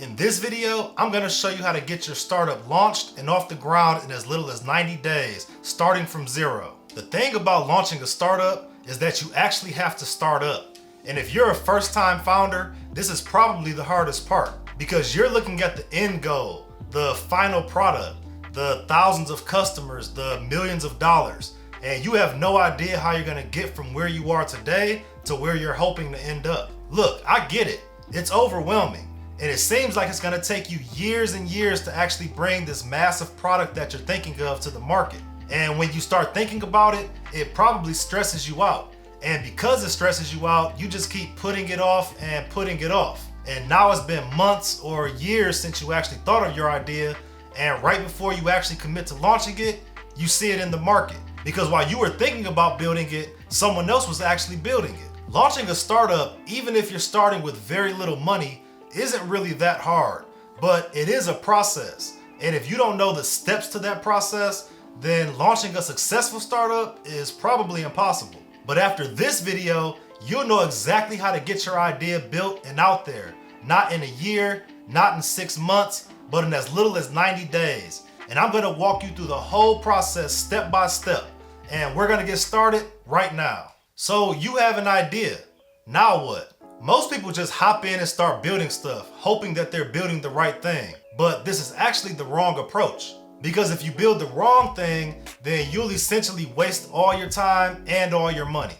In this video, I'm going to show you how to get your startup launched and off the ground in as little as 90 days, starting from zero. The thing about launching a startup is that you actually have to start up. And if you're a first-time founder, this is probably the hardest part because you're looking at the end goal, the final product, the thousands of customers, the millions of dollars, and you have no idea how you're going to get from where you are today to where you're hoping to end up. Look, I get it. It's overwhelming. And it seems like it's going to take you years and years to actually bring this massive product that you're thinking of to the market. And when you start thinking about it, it probably stresses you out. And because it stresses you out, you just keep putting it off and putting it off. And now it's been months or years since you actually thought of your idea. And right before you actually commit to launching it, you see it in the market. Because while you were thinking about building it, someone else was actually building it. Launching a startup, even if you're starting with very little money, isn't really that hard, but it is a process. And if you don't know the steps to that process, then launching a successful startup is probably impossible. But after this video, you'll know exactly how to get your idea built and out there. Not in a year, not in 6 months, but in as little as 90 days. And I'm gonna walk you through the whole process step by step. And we're gonna get started right now. So you have an idea. Now what? Most people just hop in and start building stuff, hoping that they're building the right thing. But this is actually the wrong approach. Because if you build the wrong thing, then you'll essentially waste all your time and all your money.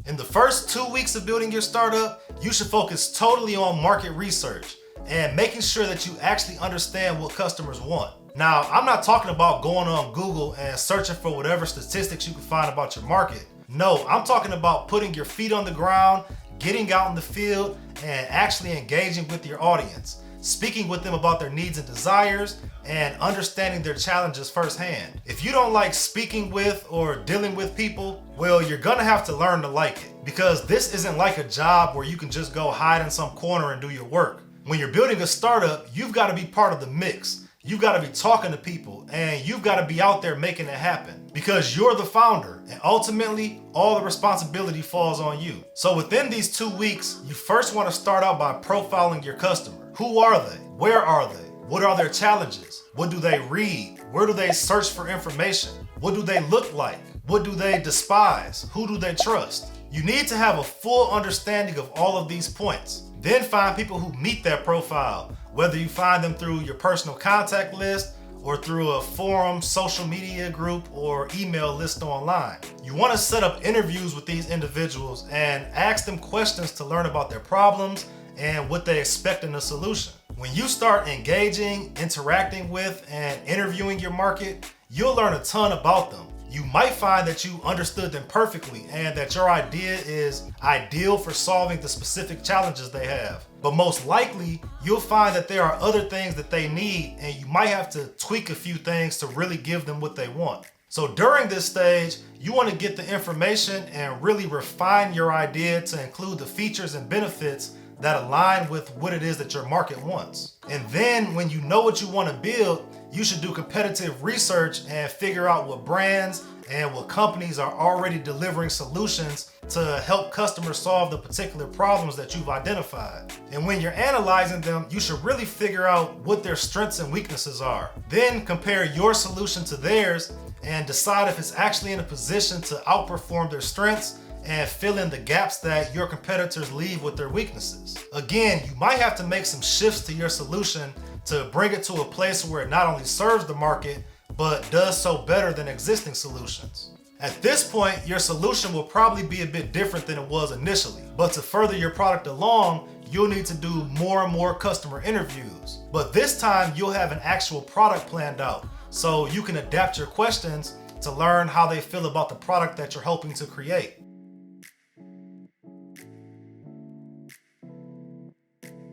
In the first 2 weeks of building your startup, you should focus totally on market research and making sure that you actually understand what customers want. Now, I'm not talking about going on Google and searching for whatever statistics you can find about your market. No, I'm talking about putting your feet on the ground, getting out in the field, and actually engaging with your audience, speaking with them about their needs and desires, and understanding their challenges firsthand. If you don't like speaking with or dealing with people, well, you're gonna have to learn to like it, because this isn't like a job where you can just go hide in some corner and do your work. When you're building a startup, you've got to be part of the mix. You've got to be talking to people, and you've got to be out there making it happen because you're the founder, and ultimately all the responsibility falls on you. So within these 2 weeks, you first want to start out by profiling your customer. Who are they? Where are they? What are their challenges? What do they read? Where do they search for information? What do they look like? What do they despise? Who do they trust? You need to have a full understanding of all of these points. Then find people who meet that profile, whether you find them through your personal contact list or through a forum, social media group, or email list online. You want to set up interviews with these individuals and ask them questions to learn about their problems and what they expect in a solution. When you start engaging, interacting with, and interviewing your market, you'll learn a ton about them. You might find that you understood them perfectly and that your idea is ideal for solving the specific challenges they have. But most likely, you'll find that there are other things that they need, and you might have to tweak a few things to really give them what they want. So during this stage, you want to get the information and really refine your idea to include the features and benefits that align with what it is that your market wants. And then when you know what you want to build, you should do competitive research and figure out what brands and what companies are already delivering solutions to help customers solve the particular problems that you've identified. And when you're analyzing them, you should really figure out what their strengths and weaknesses are. Then compare your solution to theirs and decide if it's actually in a position to outperform their strengths and fill in the gaps that your competitors leave with their weaknesses. Again, you might have to make some shifts to your solution to bring it to a place where it not only serves the market, but does so better than existing solutions. At this point, your solution will probably be a bit different than it was initially, but to further your product along, you'll need to do more and more customer interviews. But this time, you'll have an actual product planned out, so you can adapt your questions to learn how they feel about the product that you're hoping to create.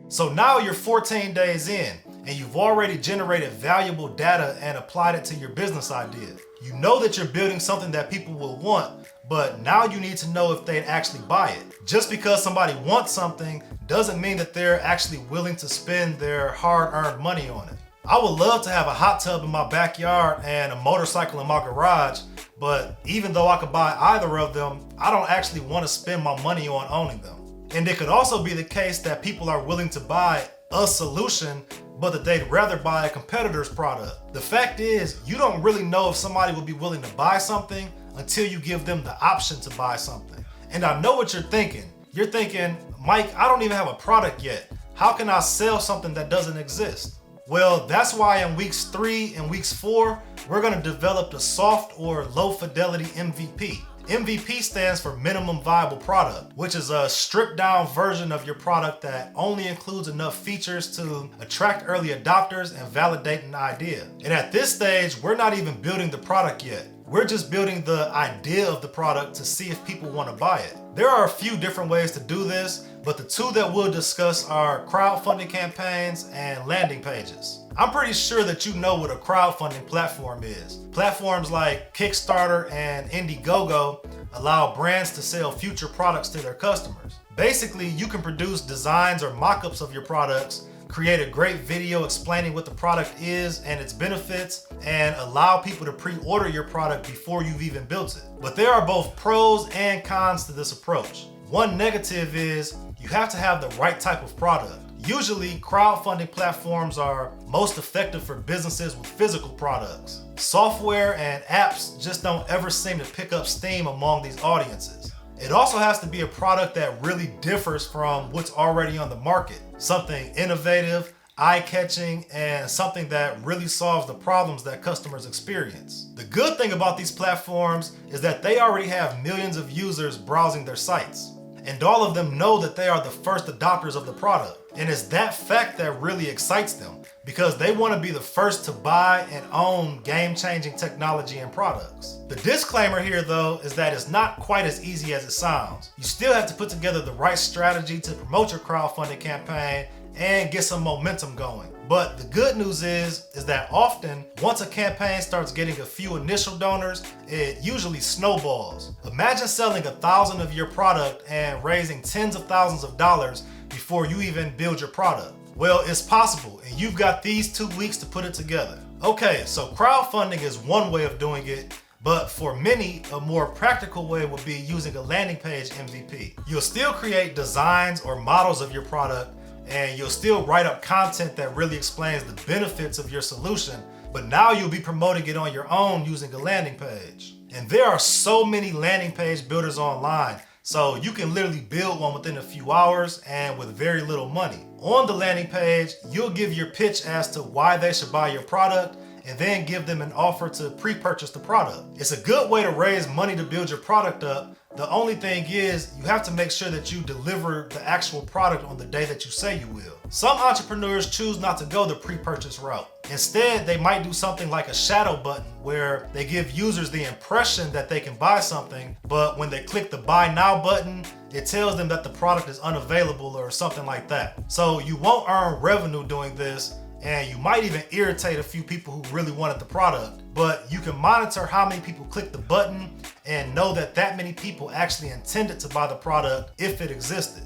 So now you're 14 days in, and you've already generated valuable data and applied it to your business idea. You know that you're building something that people will want, but now you need to know if they'd actually buy it. Just because somebody wants something doesn't mean that they're actually willing to spend their hard-earned money on it. I would love to have a hot tub in my backyard and a motorcycle in my garage, but even though I could buy either of them, I don't actually want to spend my money on owning them. And it could also be the case that people are willing to buy a solution, but that they'd rather buy a competitor's product. The fact is, you don't really know if somebody will be willing to buy something until you give them the option to buy something. And I know what you're thinking. You're thinking, Mike, I don't even have a product yet. How can I sell something that doesn't exist? Well, that's why in weeks 3 and weeks 4, we're gonna develop the soft or low fidelity MVP. MVP stands for minimum viable product, which is a stripped down version of your product that only includes enough features to attract early adopters and validate an idea. And at this stage, we're not even building the product yet. We're just building the idea of the product to see if people want to buy it. There are a few different ways to do this, but the two that we'll discuss are crowdfunding campaigns and landing pages. I'm pretty sure that you know what a crowdfunding platform is. Platforms like Kickstarter and Indiegogo allow brands to sell future products to their customers. Basically, you can produce designs or mock-ups of your products, create a great video explaining what the product is and its benefits, and allow people to pre-order your product before you've even built it. But there are both pros and cons to this approach. One negative is you have to have the right type of product. Usually, crowdfunding platforms are most effective for businesses with physical products. Software and apps just don't ever seem to pick up steam among these audiences. It also has to be a product that really differs from what's already on the market. Something innovative, eye-catching, and something that really solves the problems that customers experience. The good thing about these platforms is that they already have millions of users browsing their sites. And all of them know that they are the first adopters of the product. And it's that fact that really excites them, because they want to be the first to buy and own game-changing technology and products. The disclaimer here, though, is that it's not quite as easy as it sounds. You still have to put together the right strategy to promote your crowdfunding campaign and get some momentum going. But the good news is that often, once a campaign starts getting a few initial donors, it usually snowballs. Imagine selling 1,000 of your product and raising tens of thousands of dollars before you even build your product. Well, it's possible, and you've got these 2 weeks to put it together. Okay, so crowdfunding is one way of doing it, but for many, a more practical way would be using a landing page MVP. You'll still create designs or models of your product, and you'll still write up content that really explains the benefits of your solution, but now you'll be promoting it on your own using a landing page. And there are so many landing page builders online, so you can literally build one within a few hours and with very little money. On the landing page, you'll give your pitch as to why they should buy your product, and then give them an offer to pre-purchase the product. It's a good way to raise money to build your product up. The only thing is, you have to make sure that you deliver the actual product on the day that you say you will. Some entrepreneurs choose not to go the pre-purchase route. Instead, they might do something like a shadow button, where they give users the impression that they can buy something, but when they click the buy now button, it tells them that the product is unavailable or something like that. So you won't earn revenue doing this, and you might even irritate a few people who really wanted the product, but you can monitor how many people click the button and know that that many people actually intended to buy the product if it existed.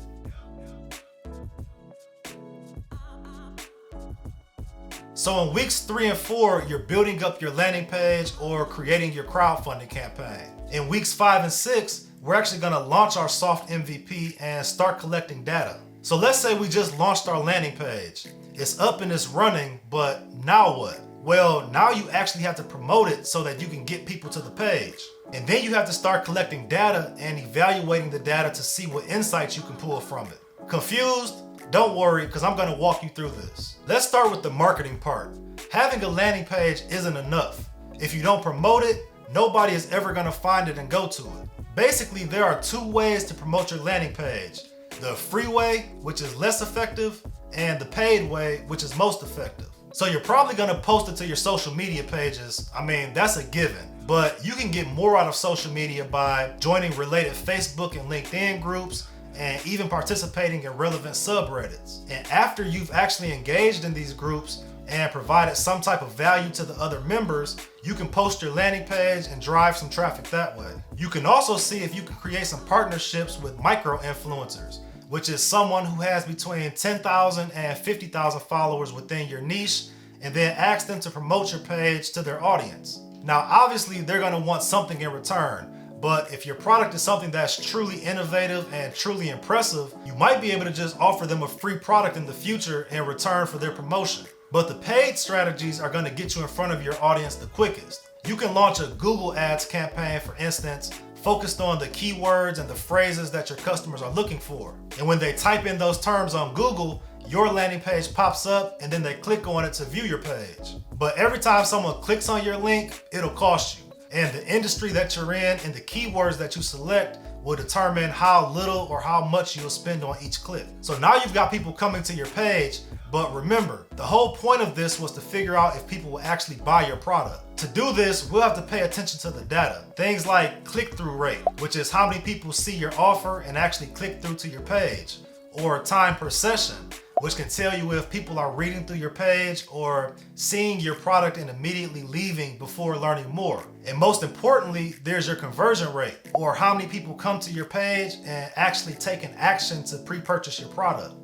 So in weeks 3 and 4, you're building up your landing page or creating your crowdfunding campaign. In weeks 5 and 6, we're actually gonna launch our soft MVP and start collecting data. So let's say we just launched our landing page. It's up and it's running, but now what? Well, now you actually have to promote it so that you can get people to the page. And then you have to start collecting data and evaluating the data to see what insights you can pull from it. Confused? Don't worry, because I'm going to walk you through this. Let's start with the marketing part. Having a landing page isn't enough. If you don't promote it, nobody is ever going to find it and go to it. Basically, there are 2 ways to promote your landing page. The free way, which is less effective, and the paid way, which is most effective. So you're probably gonna post it to your social media pages. I mean, that's a given. But you can get more out of social media by joining related Facebook and LinkedIn groups, and even participating in relevant subreddits. And after you've actually engaged in these groups and provided some type of value to the other members, you can post your landing page and drive some traffic that way. You can also see if you can create some partnerships with micro-influencers, which is someone who has between 10,000 and 50,000 followers within your niche, and then ask them to promote your page to their audience. Now, obviously, they're gonna want something in return, but if your product is something that's truly innovative and truly impressive, you might be able to just offer them a free product in the future in return for their promotion. But the paid strategies are gonna get you in front of your audience the quickest. You can launch a Google Ads campaign, for instance, focused on the keywords and the phrases that your customers are looking for. And when they type in those terms on Google, your landing page pops up and then they click on it to view your page. But every time someone clicks on your link, it'll cost you. And the industry that you're in and the keywords that you select will determine how little or how much you'll spend on each click. So now you've got people coming to your page, but remember, the whole point of this was to figure out if people will actually buy your product. To do this, we'll have to pay attention to the data. Things like click-through rate, which is how many people see your offer and actually click through to your page, or time per session, which can tell you if people are reading through your page or seeing your product and immediately leaving before learning more. And most importantly, there's your conversion rate, or how many people come to your page and actually take an action to pre-purchase your product.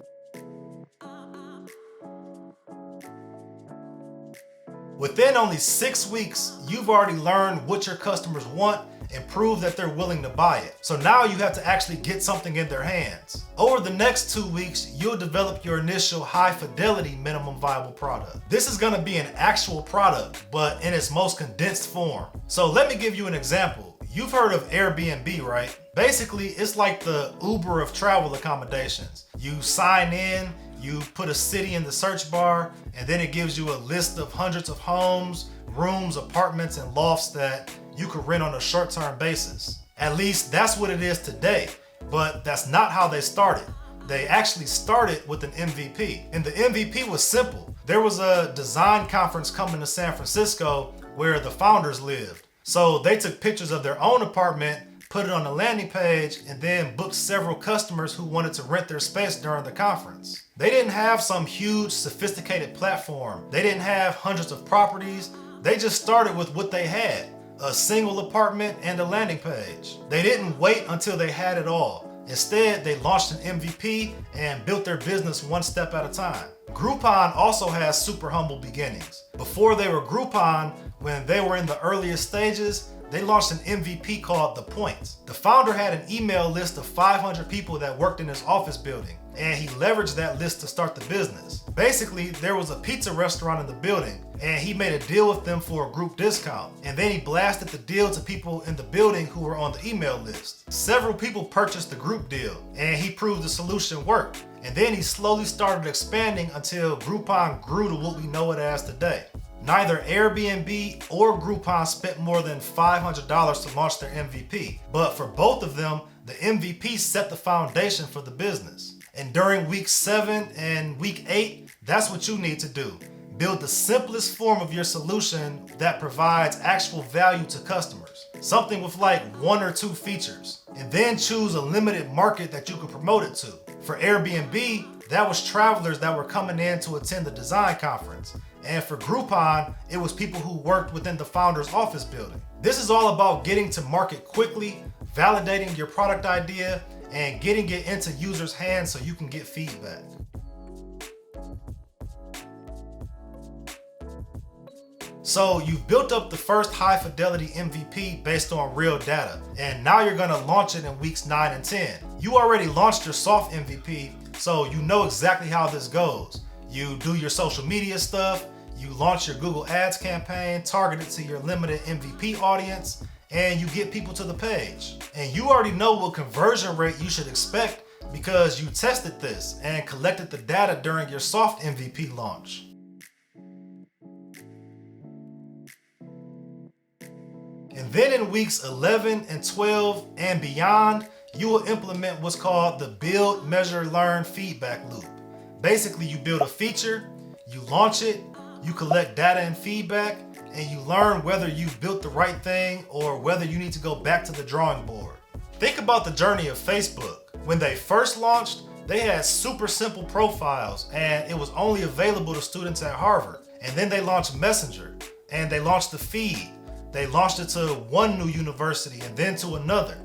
Within only 6 weeks, you've already learned what your customers want and prove that they're willing to buy it. So now you have to actually get something in their hands. Over the next 2 weeks, you'll develop your initial high-fidelity minimum viable product. This is gonna be an actual product, but in its most condensed form. So let me give you an example. You've heard of Airbnb, right? Basically, it's like the Uber of travel accommodations. You sign in, you put a city in the search bar, and then it gives you a list of hundreds of homes, rooms, apartments, and lofts that you could rent on a short-term basis. At least that's what it is today, but that's not how they started. They actually started with an MVP, and the MVP was simple. There was a design conference coming to San Francisco where the founders lived. So they took pictures of their own apartment, put it on the landing page, and then booked several customers who wanted to rent their space during the conference. They didn't have some huge, sophisticated platform. They didn't have hundreds of properties. They just started with what they had, a single apartment and a landing page. They didn't wait until they had it all. Instead, they launched an MVP and built their business one step at a time. Groupon also has super humble beginnings. Before they were Groupon, when they were in the earliest stages, they launched an MVP called The Points. The founder had an email list of 500 people that worked in his office building, and he leveraged that list to start the business. Basically, there was a pizza restaurant in the building, and he made a deal with them for a group discount. And then he blasted the deal to people in the building who were on the email list. Several people purchased the group deal, and he proved the solution worked. And then he slowly started expanding until Groupon grew to what we know it as today. Neither Airbnb or Groupon spent more than $500 to launch their MVP, but for both of them, the MVP set the foundation for the business. And during week 7 and week 8, that's what you need to do. Build the simplest form of your solution that provides actual value to customers. Something with like 1 or 2 features. And then choose a limited market that you can promote it to. For Airbnb, that was travelers that were coming in to attend the design conference. And for Groupon, it was people who worked within the founder's office building. This is all about getting to market quickly, validating your product idea, and getting it into users' hands so you can get feedback. So you've built up the first high fidelity MVP based on real data, and now you're gonna launch it in weeks 9 and 10. You already launched your soft MVP, so you know exactly how this goes. You do your social media stuff, you launch your Google Ads campaign targeted to your limited MVP audience, and you get people to the page. And you already know what conversion rate you should expect because you tested this and collected the data during your soft MVP launch. And then in weeks 11 and 12 and beyond, you will implement what's called the build, measure, learn feedback loop. Basically, you build a feature, you launch it, you collect data and feedback, and you learn whether you've built the right thing or whether you need to go back to the drawing board. Think about the journey of Facebook. When they first launched, they had super simple profiles and it was only available to students at Harvard. And then they launched Messenger and they launched the feed. They launched it to one new university and then to another.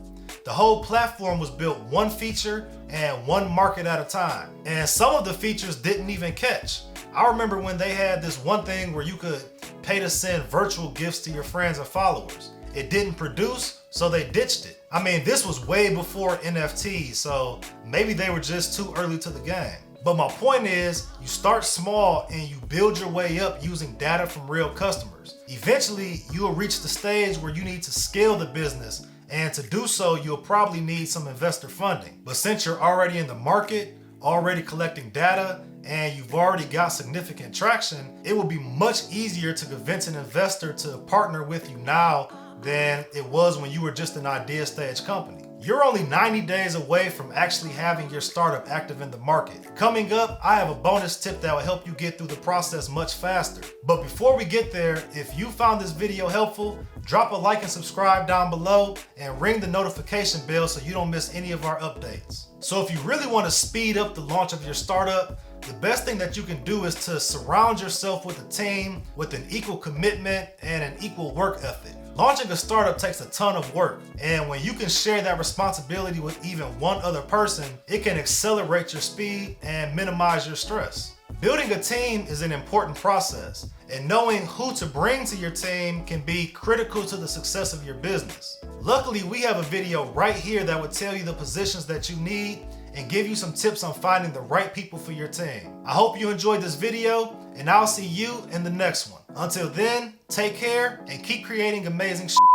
The whole platform was built one feature and one market at a time. And some of the features didn't even catch. I remember when they had this one thing where you could pay to send virtual gifts to your friends and followers. It didn't produce, so they ditched it. I mean, this was way before NFTs, so maybe they were just too early to the game. But my point is, you start small and you build your way up using data from real customers. Eventually, you'll reach the stage where you need to scale the business, and to do so, you'll probably need some investor funding. But since you're already in the market, already collecting data, and you've already got significant traction, it will be much easier to convince an investor to partner with you now than it was when you were just an idea stage company. You're only 90 days away from actually having your startup active in the market. Coming up, I have a bonus tip that will help you get through the process much faster. But before we get there, if you found this video helpful, drop a like and subscribe down below and ring the notification bell so you don't miss any of our updates. So if you really want to speed up the launch of your startup, the best thing that you can do is to surround yourself with a team with an equal commitment and an equal work ethic. Launching a startup takes a ton of work, and when you can share that responsibility with even one other person, it can accelerate your speed and minimize your stress. Building a team is an important process, and knowing who to bring to your team can be critical to the success of your business. Luckily, we have a video right here that will tell you the positions that you need and give you some tips on finding the right people for your team. I hope you enjoyed this video, and I'll see you in the next one. Until then, take care and keep creating amazing shit.